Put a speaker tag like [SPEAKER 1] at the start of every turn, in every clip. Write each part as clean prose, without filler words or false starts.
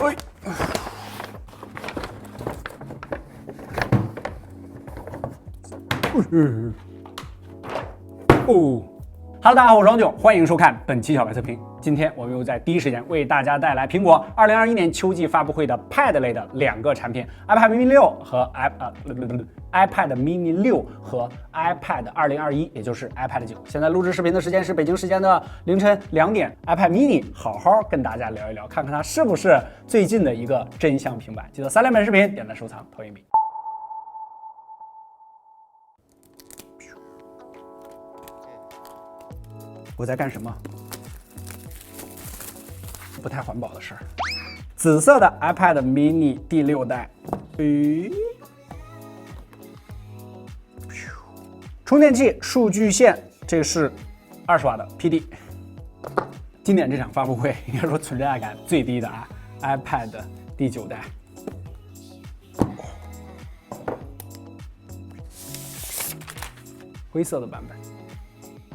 [SPEAKER 1] 嘿。Hello， 大家好，我是王炯，欢迎收看本期小白测评。今天我们又在第一时间为大家带来苹果2021年秋季发布会的 Pad 类的两个产品 ，iPad mini 6和iPad mini 6和 iPad 2021，也就是 iPad 9。现在录制视频的时间是北京时间的凌晨2点 ，iPad mini 好好跟大家聊一聊，看看它是不是最近的一个真香平板。记得3连本视频点赞收藏投一笔。我在干什么？不太环保的事儿。紫色的 iPad mini 第6代，充电器、数据线，这是20瓦的 PD。今年这场发布会应该说存在感最低的iPad 第9代。灰色的版本。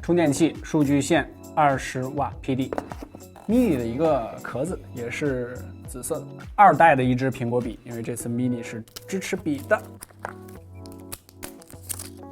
[SPEAKER 1] 充电器、数据线，20瓦 PD。mini 的一个壳子也是紫色的，2代的一支苹果笔，因为这次 mini 是支持笔的。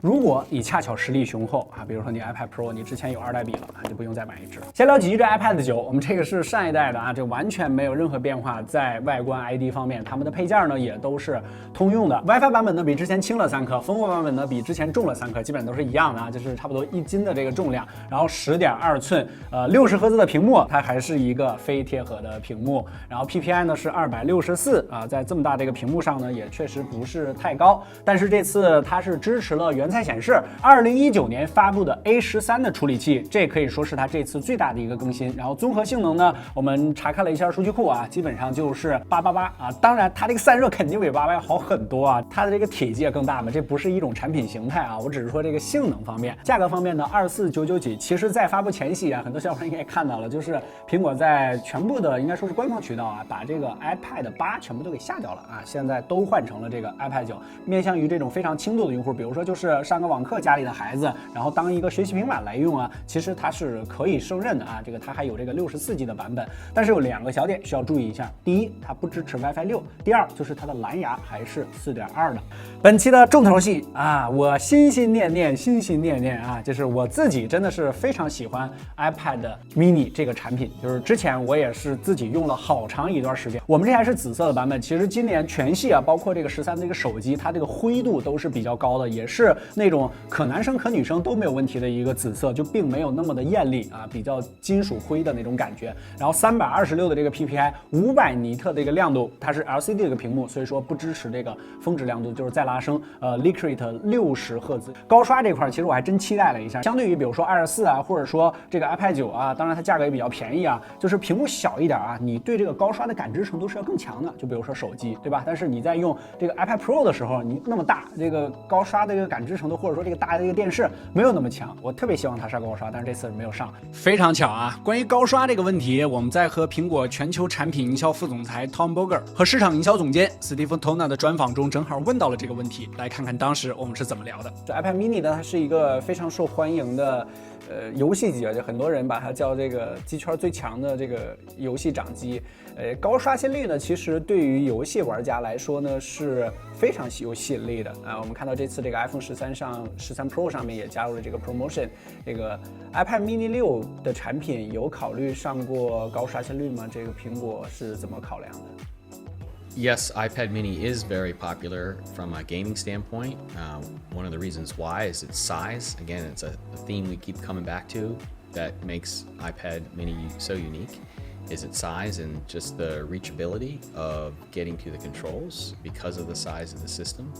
[SPEAKER 1] 如果你恰巧实力雄厚比如说你 iPad Pro 你之前有2代笔了就不用再买一支。先聊几句这 iPad 9，我们这个是上一代的这完全没有任何变化，在外观 ID 方面，它们的配件呢也都是通用的。WiFi 版本呢比之前轻了3克，蜂窝版本呢比之前重了3克，基本都是一样的就是差不多1斤的这个重量。然后10.2寸60赫兹的屏幕，它还是一个非贴合的屏幕。然后 PPI 呢是264在这么大这个屏幕上呢也确实不是太高，但是这次它是支持了原彩显示2019年发布的 A13 的处理器，这可以说是它这次最大的一个更新。然后综合性能呢，我们查看了一下数据库基本上就是888当然它这个散热肯定比888要好很多它的这个体积也更大嘛，这不是一种产品形态我只是说这个性能方面。价格方面呢24999几，其实在发布前夕很多小伙伴应该也看到了，就是苹果在全部的应该说是官方渠道把这个 iPad 8全部都给下掉了现在都换成了这个 iPad 9，面向于这种非常轻度的用户，比如说就是上个网课家里的孩子，然后当一个学习平板来用其实它是可以胜任的这个它还有这个64G 的版本，但是有2个小点需要注意一下。第一，它不支持 WiFi 6；第二，就是它的蓝牙还是4.2的。本期的重头戏我心心念念就是我自己真的是非常喜欢 iPad mini 这个产品，就是之前我也是自己用了好长一段时间。我们这还是紫色的版本，其实今年全系包括这个13的这个手机，它这个灰度都是比较高的，也是那种可男生可女生都没有问题的一个紫色，就并没有那么的艳丽比较金属灰的那种感觉。然后326的这个 PPI， 500尼特的这个亮度，它是 LCD 这个屏幕，所以说不支持这个峰值亮度，就是再拉升Liquid 60赫兹。高刷这块其实我还真期待了一下，相对于比如说24或者说这个 iPad 9当然它价格也比较便宜就是屏幕小一点你对这个高刷的感知程度是要更强的，就比如说手机对吧？但是你在用这个 iPad Pro 的时候，你那么大这个高刷的这个感知程度，或者说这个大的这个电视没有那么强，我特别希望它上高刷，但是这次没有上。非常巧关于高刷这个问题，我们在和苹果全球产品营销副总裁 Tom Boger 和市场营销总监 Stephen Tona 的专访中正好问到了这个问题，来看看当时我们是怎么聊的。这 iPad mini 呢，它是一个非常受欢迎的游戏机就很多人把它叫这个机圈最强的这个游戏掌机。高刷新率呢，其实对于游戏玩家来说呢是非常有吸引力的我们看到这次这个 iPhone 13上13 Pro 上面也加入了这个 Promotion。这个 iPad mini 6的产品有考虑上过高刷新率吗？这个苹果是怎么考量的
[SPEAKER 2] ？Yes, iPad mini is very popular from a gaming standpoint. One of the reasons why is its size. Again, it's a theme we keep coming back to that makes iPad mini so unique, is its size and just the reachability of getting to the controls because of the size of the system.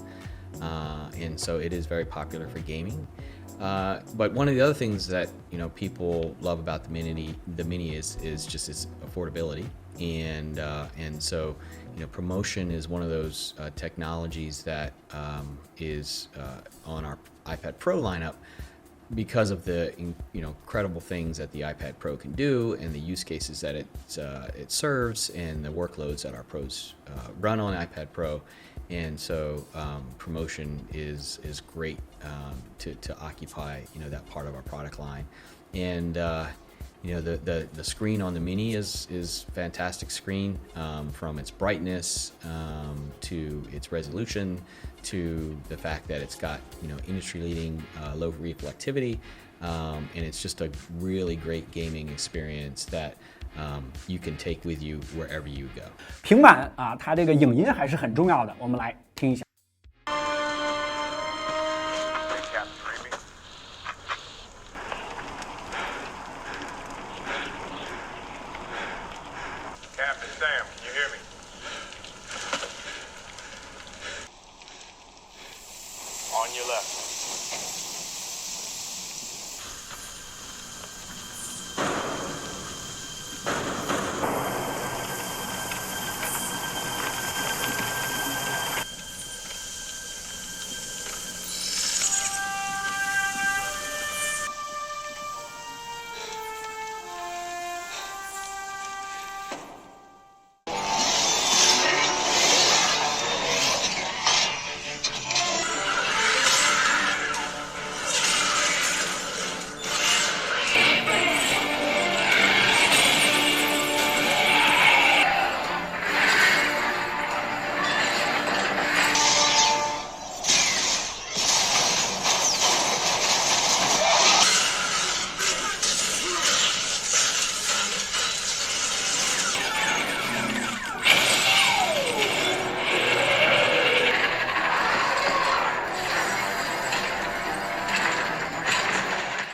[SPEAKER 2] And so it is very popular for gaming. But one of the other things that people love about the mini is just its affordability, and so promotion is one of those technologies that is on our iPad Pro lineup because of the incredible things that the iPad Pro can do and the use cases that it serves and the workloads that our pros run on iPad Pro. And so promotion is great to occupy that part of our product line. And You know, the screen on the Mini is fantastic screen, from its brightness to its resolution to the fact that it's got, you know, industry-leading low reflectivity, and it's just a really great gaming experience that you can take with you wherever you go.
[SPEAKER 1] 平板啊，它这个影音还是很重要的，我们来听一下。
[SPEAKER 3] Captain Sam, can you hear me? On your left.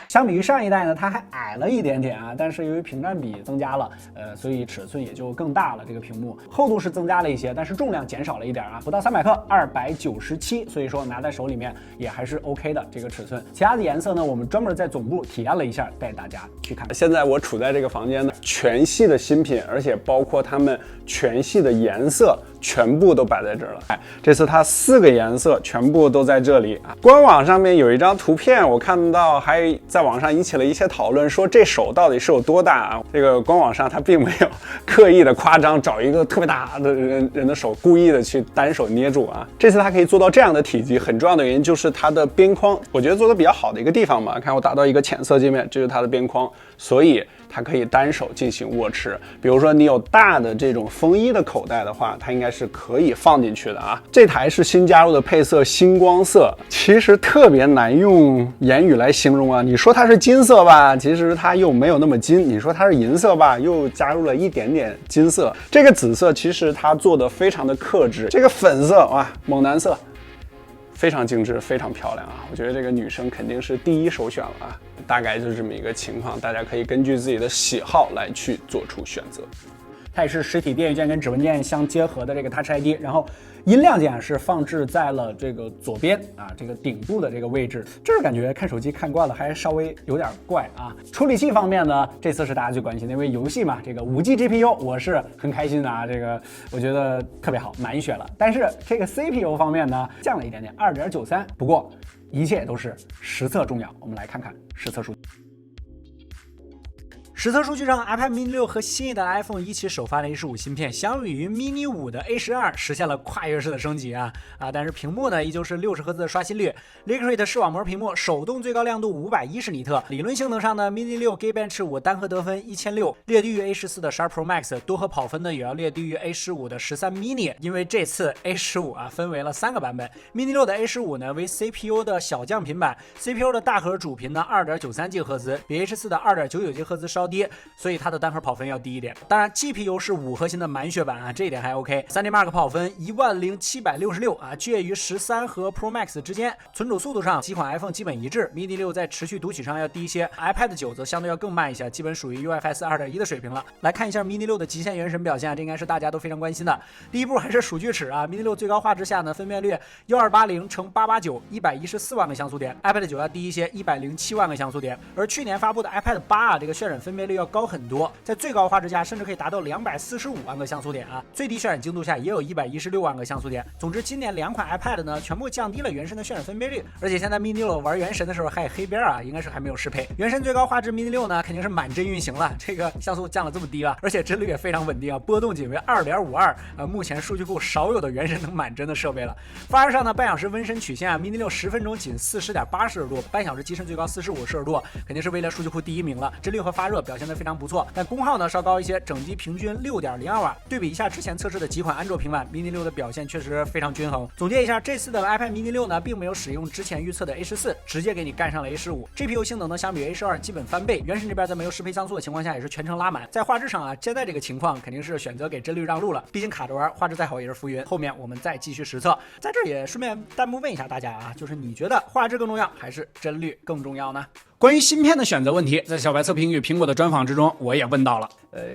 [SPEAKER 1] 相比于上一代呢，它还矮了一点点啊，但是由于屏占比增加了，所以尺寸也就更大了。这个屏幕厚度是增加了一些，但是重量减少了一点啊，不到300克，297，所以说拿在手里面也还是 OK 的这个尺寸。其他的颜色呢，我们专门在总部体验了一下，带大家去看。
[SPEAKER 4] 现在我处在这个房间呢，全系的新品，而且包括它们全系的颜色。全部都摆在这儿了，这次它4个颜色全部都在这里啊。官网上面有一张图片，我看到还在网上引起了一些讨论，说这手到底是有多大啊？这个官网上它并没有刻意的夸张，找一个特别大的人的手，故意的去单手捏住啊。这次它可以做到这样的体积，很重要的原因就是它的边框，我觉得做的比较好的一个地方嘛。看我打到一个浅色界面，这就是它的边框，所以它可以单手进行握持。比如说你有大的这种风衣的口袋的话，它应该是可以放进去的啊。这台是新加入的配色星光色，其实特别难用言语来形容啊。你说它是金色吧，其实它又没有那么金；你说它是银色吧，又加入了一点点金色。这个紫色其实它做的非常的克制，这个粉色哇，猛男色。非常精致，非常漂亮啊！我觉得这个女生肯定是第一首选了啊，大概就是这么一个情况，大家可以根据自己的喜好来去做出选择。
[SPEAKER 1] 它也是实体电源键跟指纹键相结合的这个 Touch ID， 然后音量键是放置在了这个左边啊，这个顶部的这个位置。这是感觉看手机看惯了，还稍微有点怪啊。处理器方面呢，这次是大家最关心的，因为游戏嘛，这个5G GPU 我是很开心的啊，这个我觉得特别好，满血了。但是这个 CPU 方面呢，降了一点点，2.93。不过一切都是实测重要，我们来看看实测数据。实测数据上 ，iPad mini 6和新一代 iPhone 一起首发的 A15 芯片，相比于 mini 5的 A12 实现了跨越式的升级啊！但是屏幕呢依旧是60赫兹的刷新率 ，Liquid 视网膜屏幕，手动最高亮度510尼特。理论性能上呢 ，mini 6 Geekbench 5单核得分1600，略低于 A14 的12 Pro Max， 多核跑分呢也要略低于 A15 的13 mini。因为这次 A15 分为了3个版本 ，mini 6的 A15 呢为 CPU 的小降频版 ，CPU 的大核主频呢2.93 赫兹，比 H4 的2.99赫兹稍低，所以它的单核跑分要低一点。当然 GPU 是5核心的满血版啊，这一点还 OK。3D Mark 跑分10766啊，介于13和 Pro Max 之间。存储速度上，几款 iPhone 基本一致 ，mini 6在持续读取上要低一些 ，iPad 9则相对要更慢一些，基本属于 UFS 2.1的水平了。来看一下 mini 6的极限原神表现啊，这应该是大家都非常关心的。第一步还是数据尺啊 ，mini 6最高画质下呢，分辨率1280×889，114万个像素点 ，iPad 9要低一些，107万个像素点。而去年发布的 iPad 8啊，这个渲染分辨率要高很多，在最高画质下甚至可以达到245万个像素点啊，最低渲染精度下也有116万个像素点。总之，今年2款 iPad 呢全部降低了原神的渲染分辨率，而且现在 mini 6玩原神的时候还有黑边啊，应该是还没有适配。原神最高画质 mini 6呢肯定是满帧运行了，这个像素降了这么低了，而且帧率也非常稳定啊，波动仅为2.52，目前数据库少有的原神能满帧的设备了。发热上呢，半小时温身曲线啊 ，mini 610分钟仅40.8摄氏度，半小时机身最高45摄氏度，肯定是位列数据库第1名了。帧率和发热表现得非常不错，但功耗呢稍高一些，整机平均6.02瓦。对比一下之前测试的几款安卓平板 mini 6的表现确实非常均衡。总结一下，这次的 iPad mini 6呢，并没有使用之前预测的 A14，直接给你干上了 A15。GPU 性能呢，相比 A12基本翻倍。原神这边在没有适配像素的情况下，也是全程拉满。在画质上啊，现在这个情况肯定是选择给帧率让路了，毕竟卡着玩，画质再好也是浮云。后面我们再继续实测。在这也顺便弹幕问一下大家啊，就是你觉得画质更重要还是帧率更重要呢？关于芯片的选择问题，在小白测评与苹果的专访之中，我也问到了。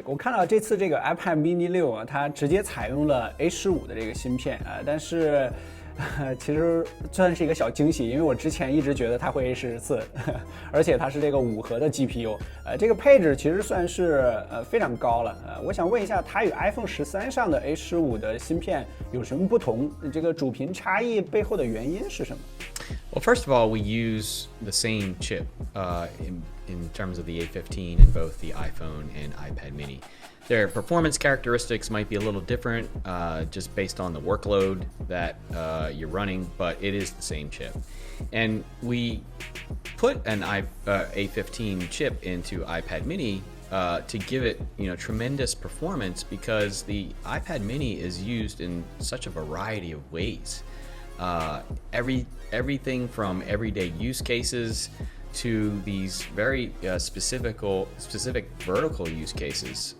[SPEAKER 1] 我看到这次这个 iPad mini 6啊，它直接采用了 A15的这个芯片啊，但是其实算是一个小惊喜，因为我之前一直觉得它会 A14，而且它是这个5核的 GPU，这个配置其实算是非常高了。我想问一下，它与 iPhone 13上的 A15的芯片有什么不同？这个主频差异背后的原因是什么？
[SPEAKER 2] Well, first of all, we use the same chip in terms of the A15 in both the iPhone and iPad mini. Their performance characteristics might be a little different just based on the workload that you're running, but it is the same chip. And we put an A15 chip into iPad mini to give it, tremendous performance because the iPad mini is used in such a variety of ways. Everything from everyday use cases to these very specific vertical use cases,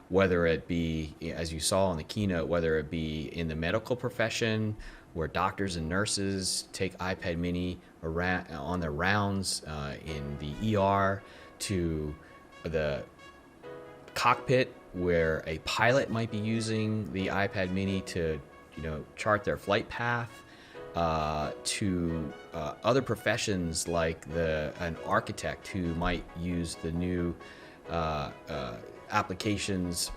[SPEAKER 2] whether it be, as you saw in the keynote, whether it be in the medical profession, where doctors and nurses take iPad mini around on their rounds in the ER, to the cockpit, where a pilot might be using the iPad mini to chart their flight path, to other professions like an architect who might use the new applications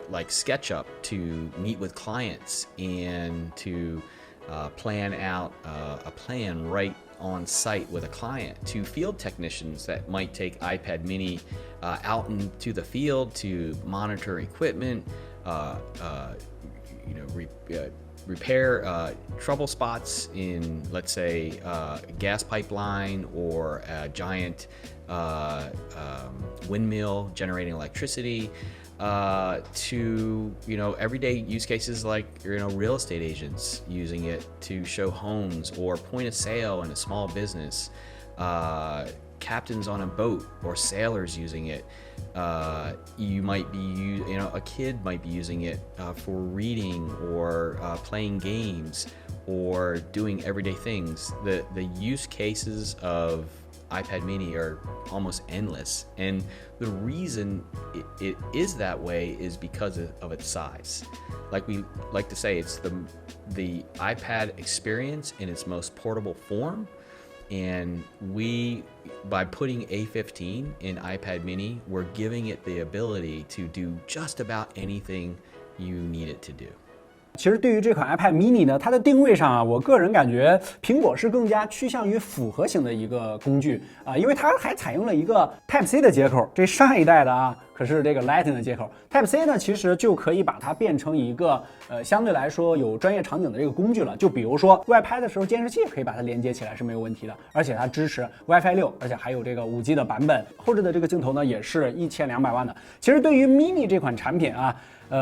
[SPEAKER 2] like SketchUp to meet with clients and to plan out a plan right on site with a client, to field technicians that might take iPad mini out into the field to monitor equipment, repair trouble spots in, let's say, a gas pipeline or a giant windmill generating electricity, to everyday use cases like real estate agents using it to show homes, or point of sale in a small business, captains on a boat or sailors using it. You might be, a kid might be using it for reading or playing games or doing everyday things. The use cases of iPad mini are almost endless, and the reason it is that way is because of its size. Like we like to say, it's the iPad experience in its most portable form. And by putting A15 in iPad mini, we're giving it the ability to do just about anything you need it to do.
[SPEAKER 1] 其实对于这款 iPad mini 呢，它的定位上啊，我个人感觉苹果是更加趋向于复合型的一个工具啊，因为它还采用了一个 Type-C 的接口，这上一代的啊可是这个 Lightning 的接口。Type-C 呢，其实就可以把它变成一个相对来说有专业场景的这个工具了。就比如说外拍的时候，监视器可以把它连接起来是没有问题的，而且它支持 WiFi 6，而且还有这个5G 的版本。后置的这个镜头呢，也是1200万的。其实对于 mini 这款产品啊。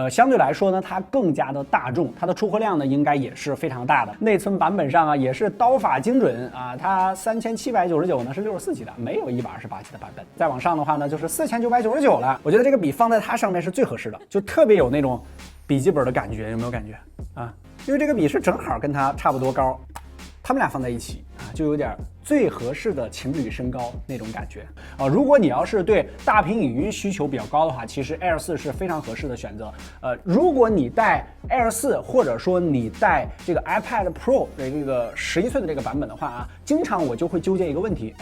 [SPEAKER 1] 相对来说呢，它更加的大众，它的出货量呢应该也是非常大的。内存版本上啊，也是刀法精准啊，它3799呢是64G 的，没有128G 的版本。再往上的话呢，就是4999了。我觉得这个笔放在它上面是最合适的，就特别有那种笔记本的感觉，有没有感觉啊？因为这个笔是正好跟它差不多高，他们俩放在一起啊，就有点最合适的情侣身高那种感觉啊。如果你要是对大屏影音需求比较高的话，其实 Air 4是非常合适的选择。如果你带 Air 4，或者说你带这个 iPad Pro 的这个11寸的这个版本的话啊，经常我就会纠结一个问题，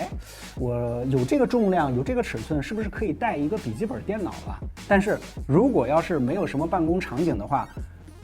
[SPEAKER 1] 我有这个重量，有这个尺寸，是不是可以带一个笔记本电脑了？但是如果要是没有什么办公场景的话，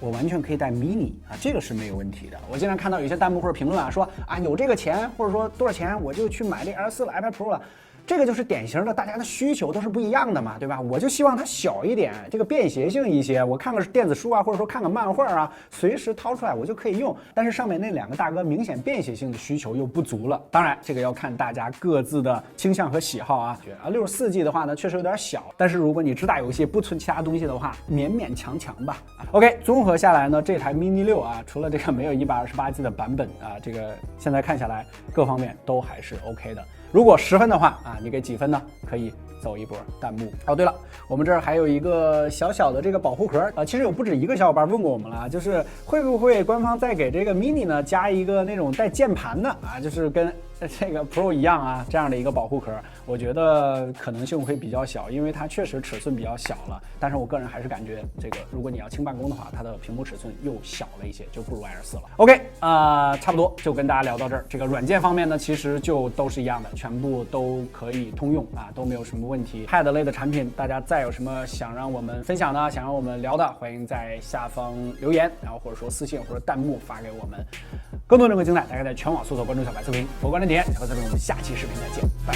[SPEAKER 1] 我完全可以带 mini 啊，这个是没有问题的。我经常看到有些弹幕或者评论啊，说啊有这个钱，或者说多少钱我就去买这 Air 4了 iPad Pro 了。这个就是典型的大家的需求都是不一样的嘛，对吧？我就希望它小一点，这个便携性一些，我看个电子书啊，或者说看个漫画啊，随时掏出来我就可以用。但是上面那2个大哥明显便携性的需求又不足了。当然，这个要看大家各自的倾向和喜好啊。64G 的话呢，确实有点小，但是如果你只打游戏不存其他东西的话，勉勉强强吧。OK， 综合下来呢，这台 mini 6啊，除了这个没有128G 的版本啊，这个现在看下来各方面都还是 OK 的。如果10分的话啊，你给几分呢？可以走一波弹幕。哦，对了，我们这儿还有一个小小的这个保护壳啊，其实有不止一个小伙伴问过我们了，就是会不会官方再给这个 mini 呢加一个那种带键盘的啊，就是跟这个 Pro 一样啊，这样的一个保护壳，我觉得可能性会比较小，因为它确实尺寸比较小了。但是我个人还是感觉这个，如果你要轻办公的话，它的屏幕尺寸又小了一些，就不如 Air 4了。OK， 差不多就跟大家聊到这儿。这个软件方面呢，其实就都是一样的，全部都可以通用啊，都没有什么问题。Pad 类的产品，大家再有什么想让我们分享的，想让我们聊的，欢迎在下方留言，然后或者说私信或者弹幕发给我们。更多任何精彩，大家在全网搜索关注小白测评，佛观点点，小白测评，我们下期视频再见，拜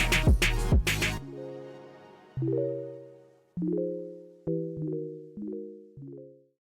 [SPEAKER 1] 拜。